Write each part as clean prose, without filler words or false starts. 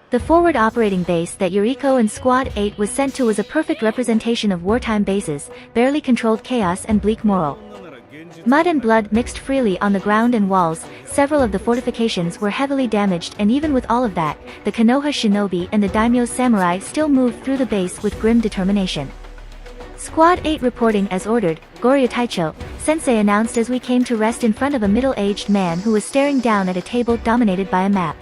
The forward operating base that Yuriko and Squad 8 was sent to was a perfect representation of wartime bases, barely controlled chaos and bleak moral. Mud and blood mixed freely on the ground and walls, several of the fortifications were heavily damaged, and even with all of that, the Konoha shinobi and the daimyo samurai still moved through the base with grim determination. Squad 8 reporting as ordered, Goryo Taicho, Sensei announced as we came to rest in front of a middle-aged man who was staring down at a table dominated by a map.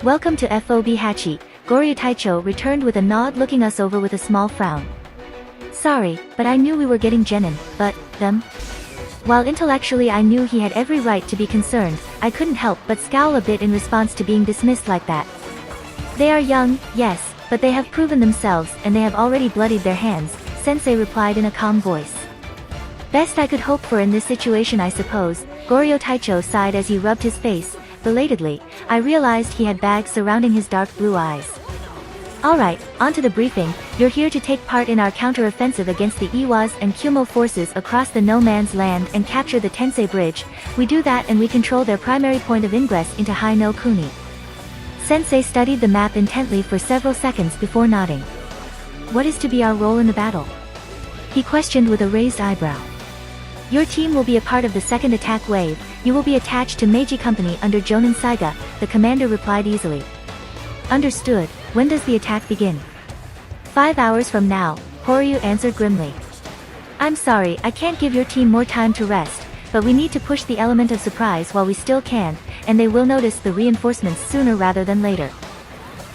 Welcome to FOB Hachi, Goryo Taicho returned with a nod, looking us over with a small frown. Sorry, but I knew we were getting genin, but, them? While intellectually I knew he had every right to be concerned, I couldn't help but scowl a bit in response to being dismissed like that. They are young, yes, but they have proven themselves and they have already bloodied their hands, Sensei replied in a calm voice. Best I could hope for in this situation, I suppose, Goryo Taicho sighed as he rubbed his face. Belatedly, I realized he had bags surrounding his dark blue eyes. Alright, on to the briefing. You're here to take part in our counter-offensive against the Iwas and Kumo forces across the no man's land and capture the Tensei Bridge. We do that and we control their primary point of ingress into Hai no Kuni. Sensei studied the map intently for several seconds before nodding. What is to be our role in the battle? He questioned with a raised eyebrow. Your team will be a part of the second attack wave. You will be attached to Meiji Company under Jonin Saiga, the commander replied easily. Understood. When does the attack begin? 5 hours from now, Horyu answered grimly. I'm sorry, I can't give your team more time to rest, but we need to push the element of surprise while we still can, and they will notice the reinforcements sooner rather than later.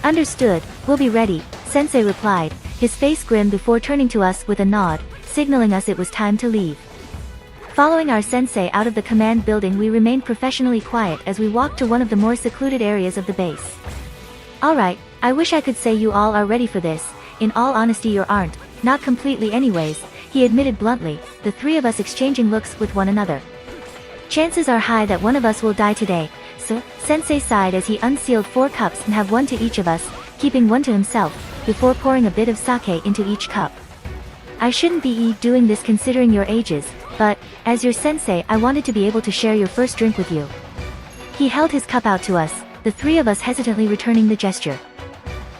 Understood, we'll be ready, Sensei replied, his face grim before turning to us with a nod, signaling us it was time to leave. Following our sensei out of the command building, we remained professionally quiet as we walked to one of the more secluded areas of the base. Alright, I wish I could say you all are ready for this. In all honesty, you aren't. Not completely anyways, he admitted bluntly, the three of us exchanging looks with one another. Chances are high that one of us will die today, so, Sensei sighed as he unsealed 4 cups and have one to each of us, keeping one to himself, before pouring a bit of sake into each cup. I shouldn't be doing this considering your ages, but, as your sensei, I wanted to be able to share your first drink with you. He held his cup out to us, the three of us hesitantly returning the gesture.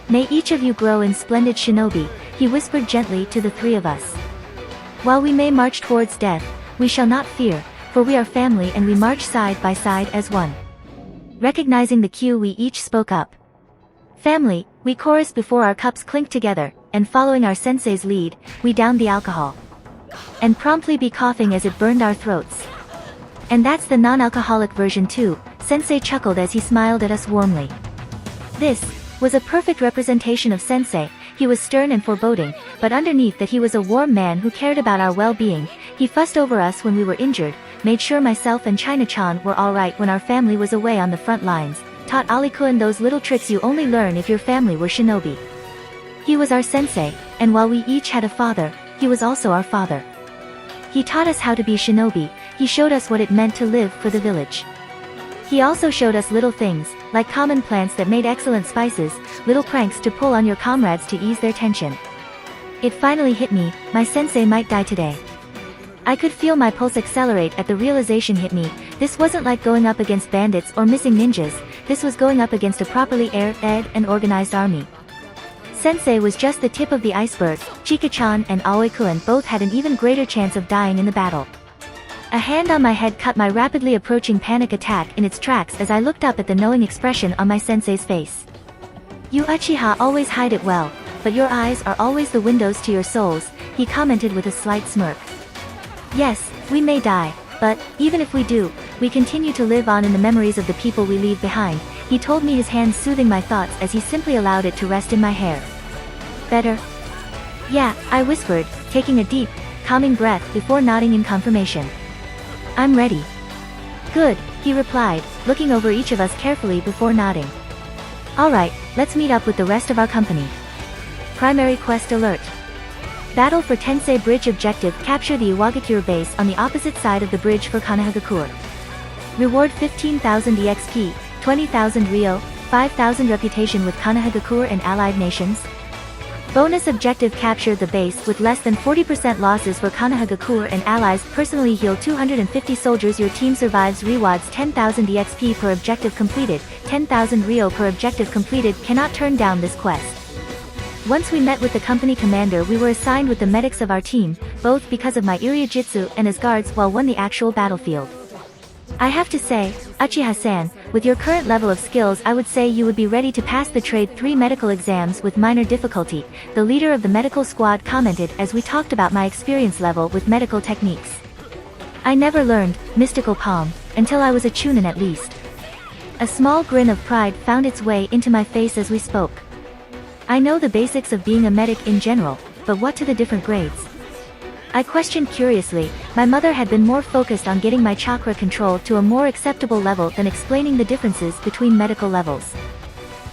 May each of you grow in splendid shinobi, he whispered gently to the three of us. While we may march towards death, we shall not fear, for we are family and we march side by side as one. Recognizing the cue, we each spoke up. Family, we chorused before our cups clinked together, and following our sensei's lead, we downed the alcohol. And promptly be coughing as it burned our throats. And that's the non-alcoholic version too, Sensei chuckled as he smiled at us warmly. This was a perfect representation of Sensei. He was stern and foreboding, but underneath that he was a warm man who cared about our well-being. He fussed over us when we were injured, made sure myself and China-chan were alright when our family was away on the front lines, taught Ali-kun those little tricks you only learn if your family were shinobi. He was our sensei, and while we each had a father, he was also our father. He taught us how to be shinobi, he showed us what it meant to live for the village. He also showed us little things, like common plants that made excellent spices, little pranks to pull on your comrades to ease their tension. It finally hit me, my sensei might die today. I could feel my pulse accelerate at the realization hit me. This wasn't like going up against bandits or missing ninjas, this was going up against a properly aired and organized army. Sensei was just the tip of the iceberg. Chika-chan and Aoi-kun both had an even greater chance of dying in the battle. A hand on my head cut my rapidly approaching panic attack in its tracks as I looked up at the knowing expression on my sensei's face. You Uchiha always hide it well, but your eyes are always the windows to your souls, he commented with a slight smirk. Yes, we may die, but, even if we do, we continue to live on in the memories of the people we leave behind, he told me, his hand soothing my thoughts as he simply allowed it to rest in my hair. Better? Yeah, I whispered, taking a deep, calming breath before nodding in confirmation. I'm ready. Good, he replied, looking over each of us carefully before nodding. Alright, let's meet up with the rest of our company. Primary quest alert. Battle for Tensei Bridge objective: capture the Iwagakure base on the opposite side of the bridge for Konohagakure. Reward 15,000 EXP, 20,000 Rio, 5,000 reputation with Konohagakure and allied nations. Bonus objective: capture the base with less than 40% losses for Konohagakure and allies. Personally heal 250 soldiers. Your team survives. Rewards 10,000 EXP per objective completed, 10,000 Ryo per objective completed. Cannot turn down this quest. Once we met with the company commander, we were assigned with the medics of our team, both because of my Iryujitsu and as guards while on the actual battlefield. I have to say, Uchiha-san, with your current level of skills I would say you would be ready to pass the Trade 3 medical exams with minor difficulty, the leader of the medical squad commented as we talked about my experience level with medical techniques. I never learned mystical palm until I was a chunin at least. A small grin of pride found its way into my face as we spoke. I know the basics of being a medic in general, but what to the different grades? I questioned curiously. My mother had been more focused on getting my chakra control to a more acceptable level than explaining the differences between medical levels.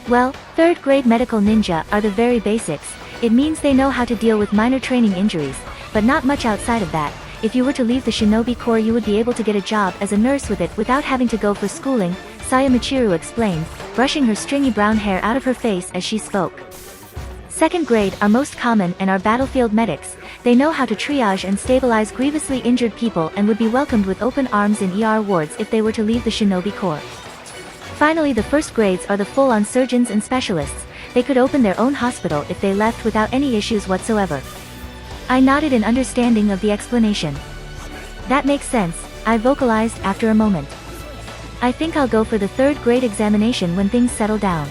Well, 3rd grade medical ninja are the very basics. It means they know how to deal with minor training injuries, but not much outside of that. If you were to leave the shinobi corps you would be able to get a job as a nurse with it without having to go for schooling, Saya Michiru explained, brushing her stringy brown hair out of her face as she spoke. 2nd grade are most common and are battlefield medics. They know how to triage and stabilize grievously injured people and would be welcomed with open arms in ER wards if they were to leave the shinobi corps. Finally, the 1st grades are the full-on surgeons and specialists. They could open their own hospital if they left without any issues whatsoever. I nodded in understanding of the explanation. That makes sense, I vocalized after a moment. I think I'll go for the 3rd grade examination when things settle down.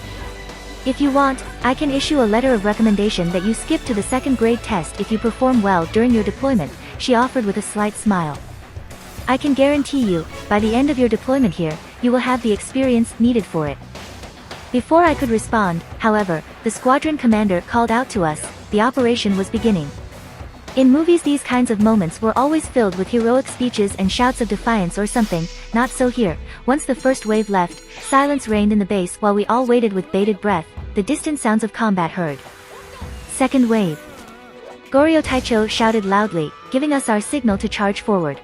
If you want, I can issue a letter of recommendation that you skip to the 2nd grade test if you perform well during your deployment, she offered with a slight smile. I can guarantee you, by the end of your deployment here, you will have the experience needed for it. Before I could respond, however, the squadron commander called out to us. The operation was beginning. In movies these kinds of moments were always filled with heroic speeches and shouts of defiance or something, not so here. Once the first wave left, silence reigned in the base while we all waited with bated breath, the distant sounds of combat heard. 2nd wave. Goryo Taicho shouted loudly, giving us our signal to charge forward.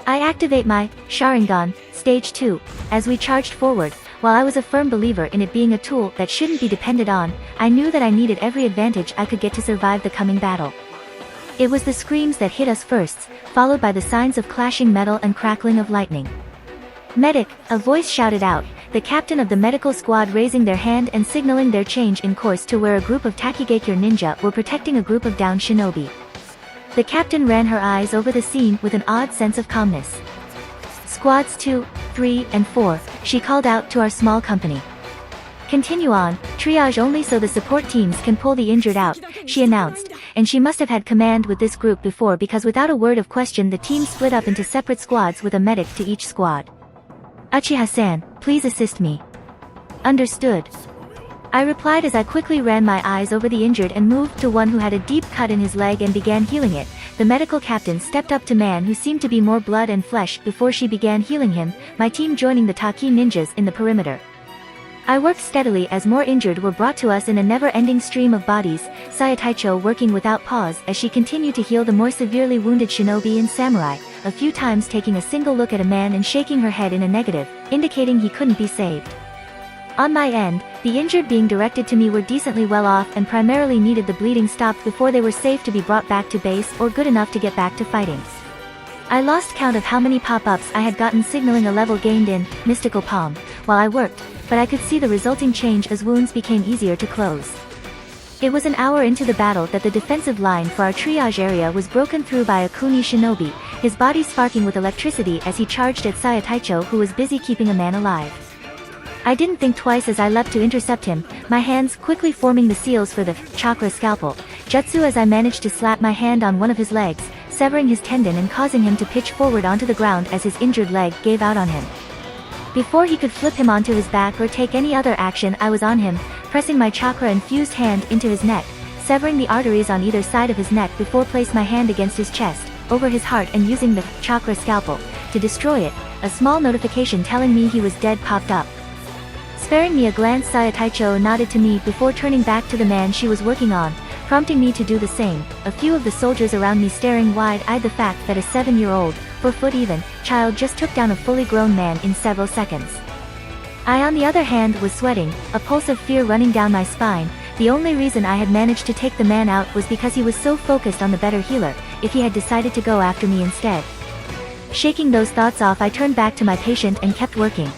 I activate my Sharingan, stage 2, as we charged forward. While I was a firm believer in it being a tool that shouldn't be depended on, I knew that I needed every advantage I could get to survive the coming battle. It was the screams that hit us first, followed by the signs of clashing metal and crackling of lightning. Medic, a voice shouted out, the captain of the medical squad raising their hand and signaling their change in course to where a group of Takigakure ninja were protecting a group of downed shinobi. The captain ran her eyes over the scene with an odd sense of calmness. Squads 2, 3, and 4, she called out to our small company. Continue on, triage only so the support teams can pull the injured out, she announced, and she must have had command with this group before because without a word of question the team split up into separate squads with a medic to each squad. Uchiha-san, please assist me. Understood. I replied as I quickly ran my eyes over the injured and moved to one who had a deep cut in his leg and began healing it. The medical captain stepped up to man who seemed to be more blood and flesh before she began healing him, my team joining the Taki ninjas in the perimeter. I worked steadily as more injured were brought to us in a never-ending stream of bodies, Saya Taicho working without pause as she continued to heal the more severely wounded shinobi and samurai, a few times taking a single look at a man and shaking her head in a negative, indicating he couldn't be saved. On my end, the injured being directed to me were decently well off and primarily needed the bleeding stopped before they were safe to be brought back to base or good enough to get back to fighting. I lost count of how many pop-ups I had gotten signaling a level gained in mystical palm while I worked, but I could see the resulting change as wounds became easier to close. It was an hour into the battle that the defensive line for our triage area was broken through by a Kuni shinobi, his body sparking with electricity as he charged at Saya Taicho who was busy keeping a man alive. I didn't think twice as I leapt to intercept him, my hands quickly forming the seals for the chakra scalpel jutsu as I managed to slap my hand on one of his legs, severing his tendon and causing him to pitch forward onto the ground as his injured leg gave out on him. Before he could flip him onto his back or take any other action, I was on him, pressing my chakra-infused hand into his neck, severing the arteries on either side of his neck before place my hand against his chest, over his heart and using the chakra scalpel to destroy it. A small notification telling me he was dead popped up. Sparing me a glance, Saya Taicho nodded to me before turning back to the man she was working on, prompting me to do the same, a few of the soldiers around me staring wide-eyed the fact that a 7-year-old, 4-foot even, child just took down a fully grown man in several seconds. I on the other hand was sweating, a pulse of fear running down my spine, the only reason I had managed to take the man out was because he was so focused on the better healer, if he had decided to go after me instead. Shaking those thoughts off, I turned back to my patient and kept working.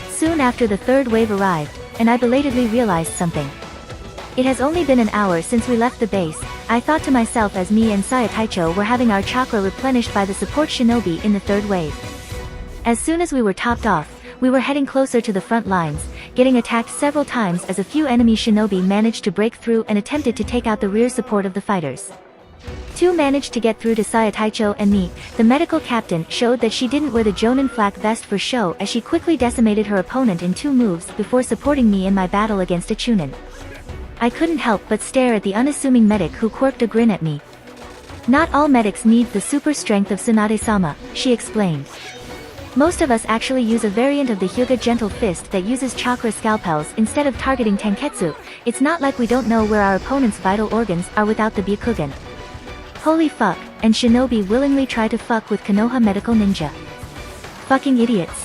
Soon after the third wave arrived, and I belatedly realized something. It has only been an hour since we left the base, I thought to myself as me and Sayataicho were having our chakra replenished by the support shinobi in the third wave. As soon as we were topped off, we were heading closer to the front lines, getting attacked several times as a few enemy shinobi managed to break through and attempted to take out the rear support of the fighters. Two managed to get through to Sayataicho and me. The medical captain showed that she didn't wear the Jonin flak vest for show as she quickly decimated her opponent in 2 moves before supporting me in my battle against a Chunin. I couldn't help but stare at the unassuming medic who quirked a grin at me. Not all medics need the super strength of Tsunade-sama, she explained. Most of us actually use a variant of the Hyuga Gentle Fist that uses chakra scalpels instead of targeting Tenketsu. It's not like we don't know where our opponent's vital organs are without the Byakugan. Holy fuck, and shinobi willingly try to fuck with Konoha medical ninja. Fucking idiots.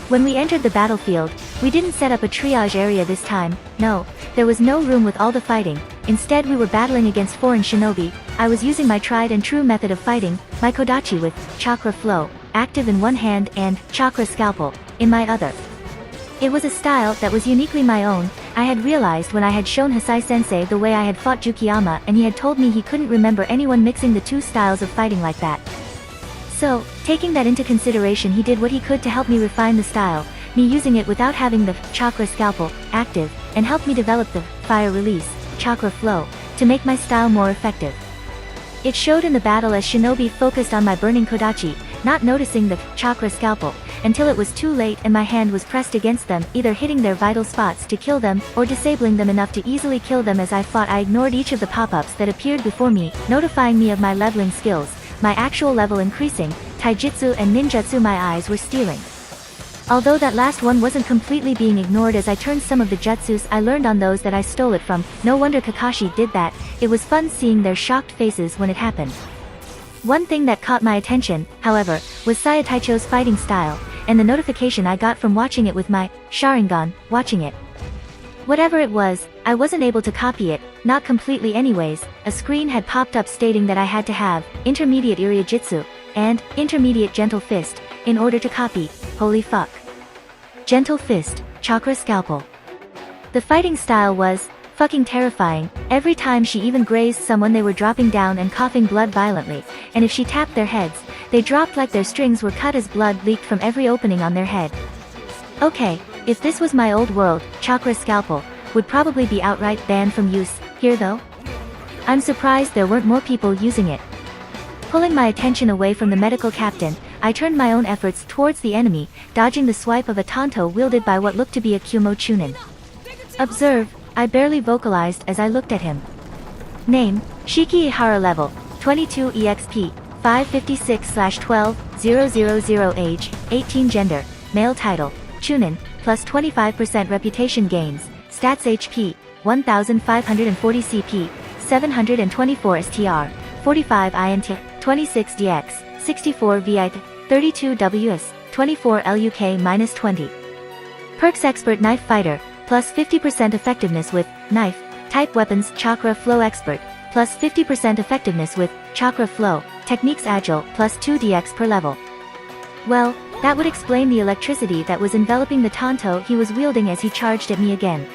When we entered the battlefield, we didn't set up a triage area this time. No, there was no room with all the fighting. Instead we were battling against foreign shinobi. I was using my tried and true method of fighting, my kodachi with chakra flow, active in one hand, and chakra scalpel in my other. It was a style that was uniquely my own. I had realized when I had shown Hisai-sensei the way I had fought Jukiyama, and he had told me he couldn't remember anyone mixing the two styles of fighting like that. So, taking that into consideration, he did what he could to help me refine the style, me using it without having the chakra scalpel active, and helped me develop the fire release, chakra flow, to make my style more effective. It showed in the battle as shinobi focused on my burning kodachi, not noticing the chakra scalpel, until it was too late and my hand was pressed against them, either hitting their vital spots to kill them, or disabling them enough to easily kill them. As I fought, I ignored each of the pop-ups that appeared before me, notifying me of my leveling skills, my actual level increasing, taijutsu and ninjutsu my eyes were stealing. Although that last one wasn't completely being ignored as I turned some of the jutsus I learned on those that I stole it from. No wonder Kakashi did that. It was fun seeing their shocked faces when it happened. One thing that caught my attention, however, was Sayataicho's fighting style, and the notification I got from watching it with my Sharingan, watching it. Whatever it was, I wasn't able to copy it, not completely anyways. A screen had popped up stating that I had to have Intermediate Iriajutsu and Intermediate Gentle Fist in order to copy. Holy fuck. Gentle Fist, Chakra Scalpel. The fighting style was fucking terrifying. Every time she even grazed someone, they were dropping down and coughing blood violently, and if she tapped their heads, they dropped like their strings were cut as blood leaked from every opening on their head. Okay, if this was my old world, Chakra Scalpel would probably be outright banned from use here though. I'm surprised there weren't more people using it. Pulling my attention away from the medical captain, I turned my own efforts towards the enemy, dodging the swipe of a tanto wielded by what looked to be a Kyumo Chunin. Observe, I barely vocalized as I looked at him. Name, Shiki Ihara, level 22 EXP, 556/12, 000 age, 18, gender, male, title, Chunin, plus 25% reputation gains, stats HP, 1540 CP, 724 STR, 45 INT, 26 DX, 64 VIT, 32 WS, 24 LUK-20. Perks: Expert Knife Fighter, plus 50% effectiveness with knife type weapons. Chakra Flow Expert, plus 50% effectiveness with chakra flow techniques. Agile, plus 2 DX per level. Well, that would explain the electricity that was enveloping the tanto he was wielding as he charged at me again.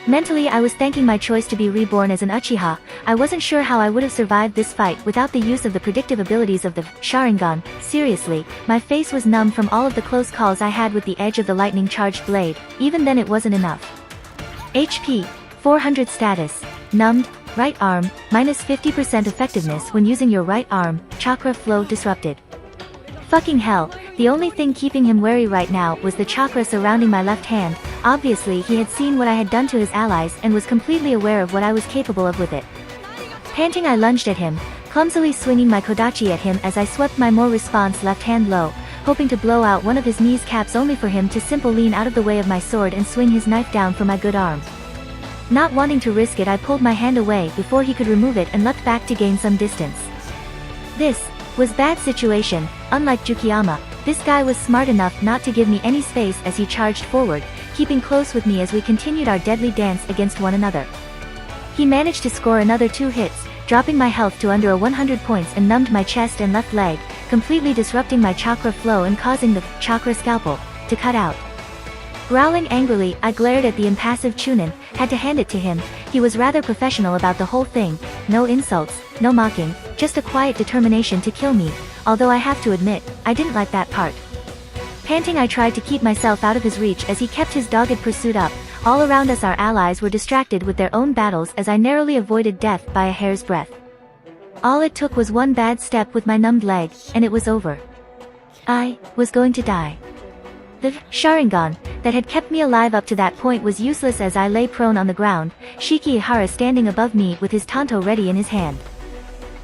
Mentally, I was thanking my choice to be reborn as an Uchiha. I wasn't sure how I would have survived this fight without the use of the predictive abilities of the Sharingan. Seriously, my face was numb from all of the close calls I had with the edge of the lightning charged blade. Even then it wasn't enough. HP, 400. Status, numbed, right arm, minus 50% effectiveness when using your right arm, chakra flow disrupted. Fucking hell, the only thing keeping him wary right now was the chakra surrounding my left hand. Obviously he had seen what I had done to his allies and was completely aware of what I was capable of with it. Panting, I lunged at him, clumsily swinging my kodachi at him as I swept my more response left hand low, hoping to blow out one of his knees caps, only for him to simply lean out of the way of my sword and swing his knife down for my good arm. Not wanting to risk it, I pulled my hand away before he could remove it and leapt back to gain some distance. This was bad situation. Unlike Jukiyama, this guy was smart enough not to give me any space as he charged forward, keeping close with me as we continued our deadly dance against one another. He managed to score another 2 hits, dropping my health to under 100 points and numbed my chest and left leg, completely disrupting my chakra flow and causing the chakra scalpel to cut out. Growling angrily, I glared at the impassive Chunin, had to hand it to him. He was rather professional about the whole thing, no insults, no mocking, just a quiet determination to kill me, although I have to admit, I didn't like that part. Panting, I tried to keep myself out of his reach as he kept his dogged pursuit up. All around us our allies were distracted with their own battles as I narrowly avoided death by a hair's breadth. All it took was one bad step with my numbed leg, and it was over. I was going to die. The Sharingan that had kept me alive up to that point was useless as I lay prone on the ground, Shiki Ihara standing above me with his tanto ready in his hand.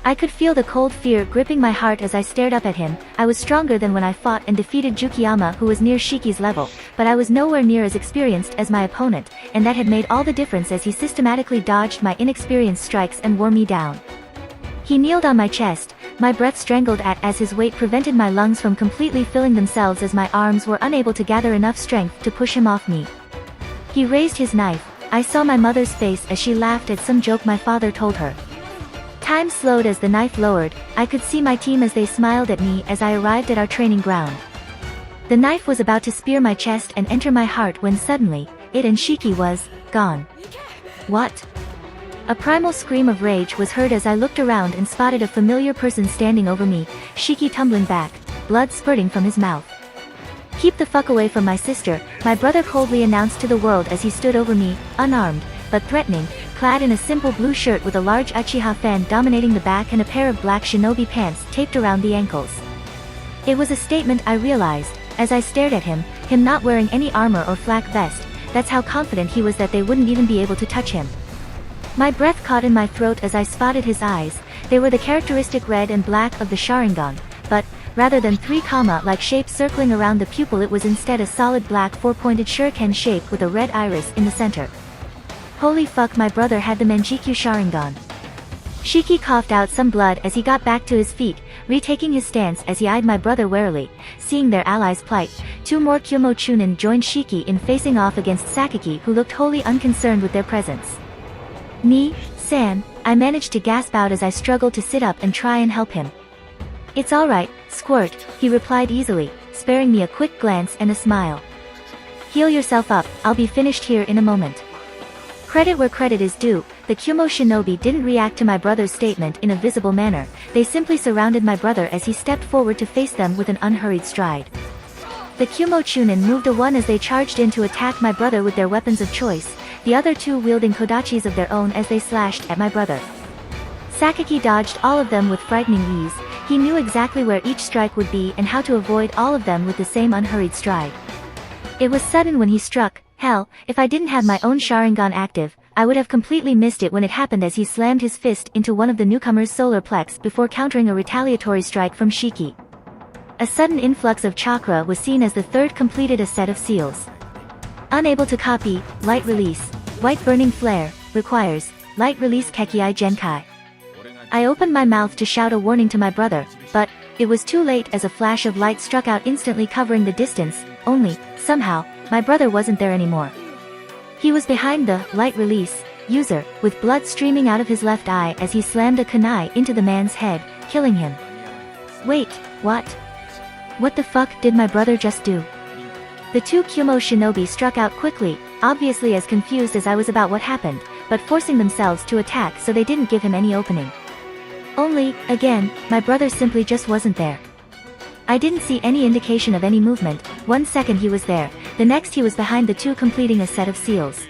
I could feel the cold fear gripping my heart as I stared up at him. I was stronger than when I fought and defeated Jukiyama, who was near Shiki's level, but I was nowhere near as experienced as my opponent, and that had made all the difference as he systematically dodged my inexperienced strikes and wore me down. He kneeled on my chest, my breath strangled at as his weight prevented my lungs from completely filling themselves as my arms were unable to gather enough strength to push him off me. He raised his knife. I saw my mother's face as she laughed at some joke my father told her. Time slowed as the knife lowered. I could see my team as they smiled at me as I arrived at our training ground. The knife was about to spear my chest and enter my heart when suddenly, it and Shiki was gone. What? A primal scream of rage was heard as I looked around and spotted a familiar person standing over me, Shiki tumbling back, blood spurting from his mouth. "Keep the fuck away from my sister," my brother coldly announced to the world as he stood over me, unarmed, but threatening, clad in a simple blue shirt with a large Uchiha fan dominating the back and a pair of black shinobi pants taped around the ankles. It was a statement, I realized, as I stared at him not wearing any armor or flak vest. That's how confident he was that they wouldn't even be able to touch him. My breath caught in my throat as I spotted his eyes. They were the characteristic red and black of the Sharingan, but, rather than 3 like shapes circling around the pupil, it was instead a solid black 4-pointed shuriken shape with a red iris in the center. Holy fuck, my brother had the Manjikyu Sharingan. Shiki coughed out some blood as he got back to his feet, retaking his stance as he eyed my brother warily. Seeing their allies' plight, 2 more Kyumo Chunin joined Shiki in facing off against Sakaki, who looked wholly unconcerned with their presence. San, I managed to gasp out as I struggled to sit up and try and help him. "It's alright, Squirt," he replied easily, sparing me a quick glance and a smile. "Heal yourself up, I'll be finished here in a moment." Credit where credit is due, the Kyumo shinobi didn't react to my brother's statement in a visible manner. They simply surrounded my brother as he stepped forward to face them with an unhurried stride. The Kyumo Chunin moved a one as they charged in to attack my brother with their weapons of choice, the other 2 wielding kodachis of their own as they slashed at my brother. Sakaki dodged all of them with frightening ease. He knew exactly where each strike would be and how to avoid all of them with the same unhurried stride. It was sudden when he struck. Hell, if I didn't have my own Sharingan active, I would have completely missed it when it happened as he slammed his fist into one of the newcomer's solar plex before countering a retaliatory strike from Shiki. A sudden influx of chakra was seen as the third completed a set of seals. Unable to copy, light release, white burning flare, requires, light release Kekii Genkai. I opened my mouth to shout a warning to my brother, but, it was too late as a flash of light struck out instantly covering the distance, only, somehow, my brother wasn't there anymore. He was behind the, light release, user, with blood streaming out of his left eye as he slammed a kunai into the man's head, killing him. Wait, what? What the fuck did my brother just do? The 2 Kyumo shinobi struck out quickly, obviously as confused as I was about what happened, but forcing themselves to attack so they didn't give him any opening. Only, again, my brother simply just wasn't there. I didn't see any indication of any movement. 1 second he was there, the next he was behind the 2 completing a set of seals.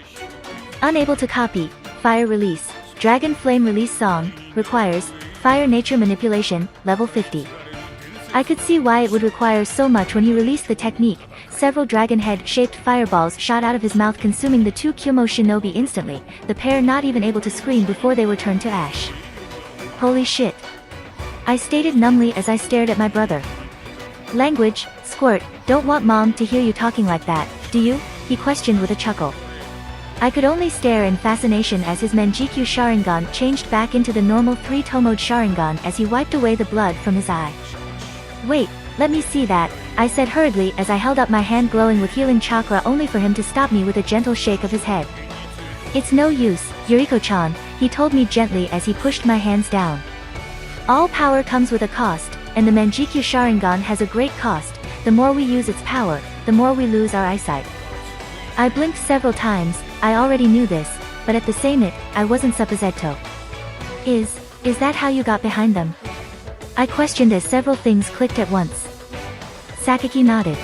Unable to copy, fire release, dragon flame release song, requires, fire nature manipulation, level 50. I could see why it would require so much when he released the technique. Several dragon head-shaped fireballs shot out of his mouth consuming the 2 Kyumo shinobi instantly, the pair not even able to scream before they were turned to ash. Holy shit. I stated numbly as I stared at my brother. Language, Squirt, don't want mom to hear you talking like that, do you? He questioned with a chuckle. I could only stare in fascination as his Manjikyu Sharingan changed back into the normal 3-tomoed Sharingan as he wiped away the blood from his eye. Wait, let me see that. I said hurriedly as I held up my hand glowing with healing chakra only for him to stop me with a gentle shake of his head. It's no use, Yuriko-chan, he told me gently as he pushed my hands down. All power comes with a cost, and the Manjikyu Sharingan has a great cost. The more we use its power, the more we lose our eyesight. I blinked several times. I already knew this, but at the same it, I wasn't supposetto. Is that how you got behind them? I questioned as several things clicked at once. Sakaki nodded.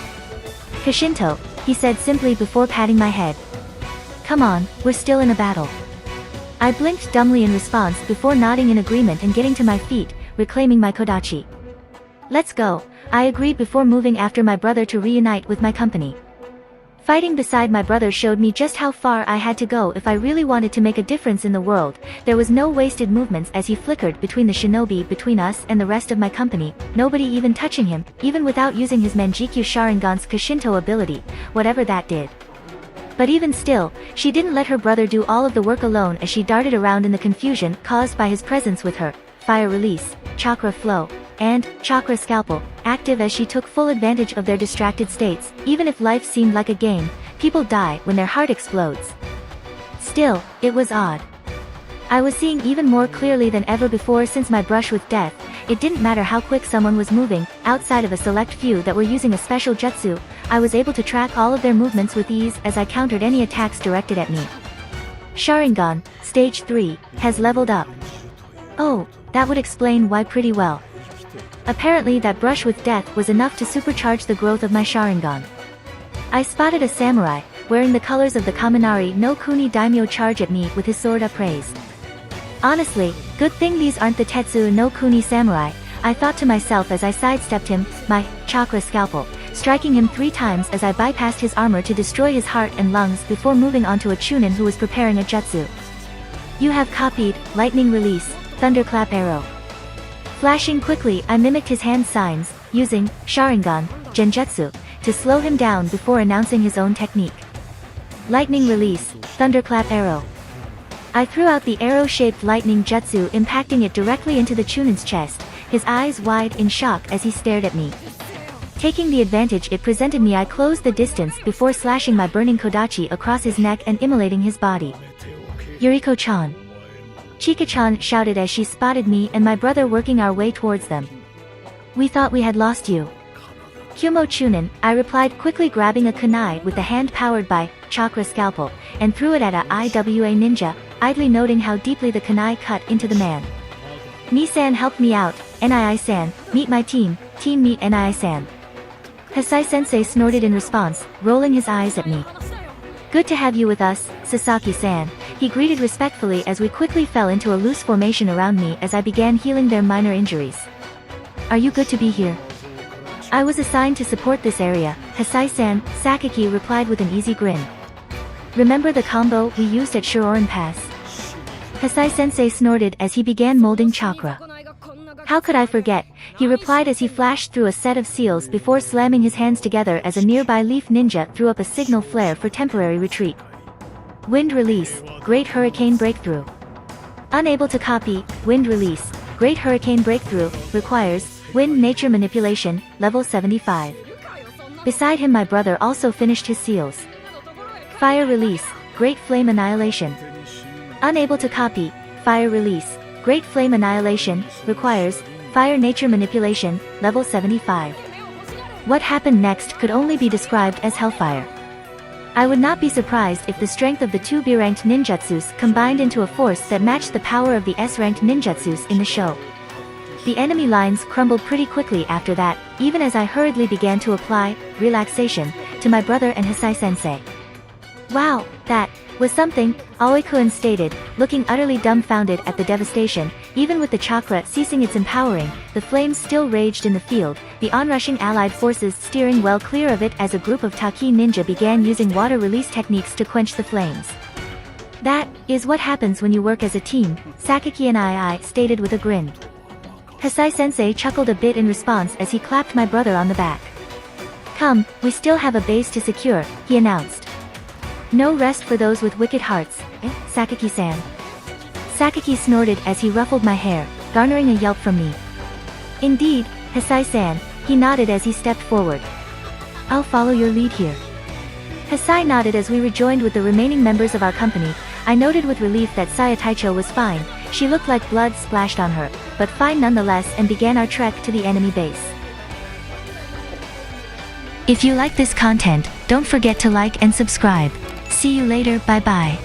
Kashinto, he said simply before patting my head. Come on, we're still in a battle. I blinked dumbly in response before nodding in agreement and getting to my feet, reclaiming my kodachi. Let's go, I agreed before moving after my brother to reunite with my company. Fighting beside my brother showed me just how far I had to go if I really wanted to make a difference in the world. There was no wasted movements as he flickered between the shinobi between us and the rest of my company, nobody even touching him, even without using his Manjikyu Sharingan's Kashinto ability, whatever that did. But even still, she didn't let her brother do all of the work alone as she darted around in the confusion caused by his presence with her, fire release, chakra flow, and chakra scalpel, active as she took full advantage of their distracted states. Even if life seemed like a game, people die when their heart explodes. Still, it was odd. I was seeing even more clearly than ever before since my brush with death. It didn't matter how quick someone was moving, outside of a select few that were using a special jutsu, I was able to track all of their movements with ease as I countered any attacks directed at me. Sharingan, Stage 3, has leveled up. Oh, that would explain why pretty well. Apparently that brush with death was enough to supercharge the growth of my Sharingan. I spotted a samurai, wearing the colors of the Kaminari no Kuni daimyo charge at me with his sword upraised. Honestly, good thing these aren't the Tetsu no Kuni samurai, I thought to myself as I sidestepped him, my chakra scalpel, striking him 3 times as I bypassed his armor to destroy his heart and lungs before moving on to a chunin who was preparing a jutsu. You have copied, lightning release, thunderclap arrow. Flashing quickly, I mimicked his hand signs, using Sharingan, Genjutsu, to slow him down before announcing his own technique. Lightning release, thunderclap arrow. I threw out the arrow-shaped lightning jutsu, impacting it directly into the chunin's chest, his eyes wide in shock as he stared at me. Taking the advantage it presented me, I closed the distance before slashing my burning kodachi across his neck and immolating his body. Yuriko-chan. Chika-chan shouted as she spotted me and my brother working our way towards them. We thought we had lost you. Kyumo Chunin, I replied, quickly grabbing a kunai with the hand powered by chakra scalpel, and threw it at a IWA ninja, idly noting how deeply the kunai cut into the man. Mi-san helped me out, Nii-san, meet my team, team meet Nii-san. Hasai-sensei snorted in response, rolling his eyes at me. Good to have you with us, Sasaki-san, he greeted respectfully as we quickly fell into a loose formation around me as I began healing their minor injuries. Are you good to be here? I was assigned to support this area, Hasai-san, Sakaki replied with an easy grin. Remember the combo we used at Shiroran Pass? Hasai-sensei snorted as he began molding chakra. How could I forget, he replied as he flashed through a set of seals before slamming his hands together as a nearby leaf ninja threw up a signal flare for temporary retreat. Wind release, Great Hurricane Breakthrough. Unable to copy, Wind release, Great Hurricane Breakthrough, requires, Wind Nature Manipulation, level 75. Beside him my brother also finished his seals. Fire release, Great Flame Annihilation. Unable to copy, Fire release, Great Flame Annihilation, requires, Fire Nature Manipulation, level 75. What happened next could only be described as hellfire. I would not be surprised if the strength of the 2 B-ranked ninjutsus combined into a force that matched the power of the S-ranked ninjutsus in the show. The enemy lines crumbled pretty quickly after that, even as I hurriedly began to apply relaxation to my brother and Hasai-sensei. Wow, that was something, Aoi-kun stated, looking utterly dumbfounded at the devastation. Even with the chakra ceasing its empowering, the flames still raged in the field, the onrushing allied forces steering well clear of it as a group of Taki ninja began using water release techniques to quench the flames. That is what happens when you work as a team, Sakaki and I stated with a grin. Hasai-sensei chuckled a bit in response as he clapped my brother on the back. Come, we still have a base to secure, he announced. No rest for those with wicked hearts, Sakaki-san. Sakaki snorted as he ruffled my hair, garnering a yelp from me. Indeed, Hasai-san, he nodded as he stepped forward. I'll follow your lead here. Hasai nodded as we rejoined with the remaining members of our company. I noted with relief that Saya Taicho was fine. She looked like blood splashed on her, but fine nonetheless, and began our trek to the enemy base. If you like this content, don't forget to like and subscribe. See you later, bye bye.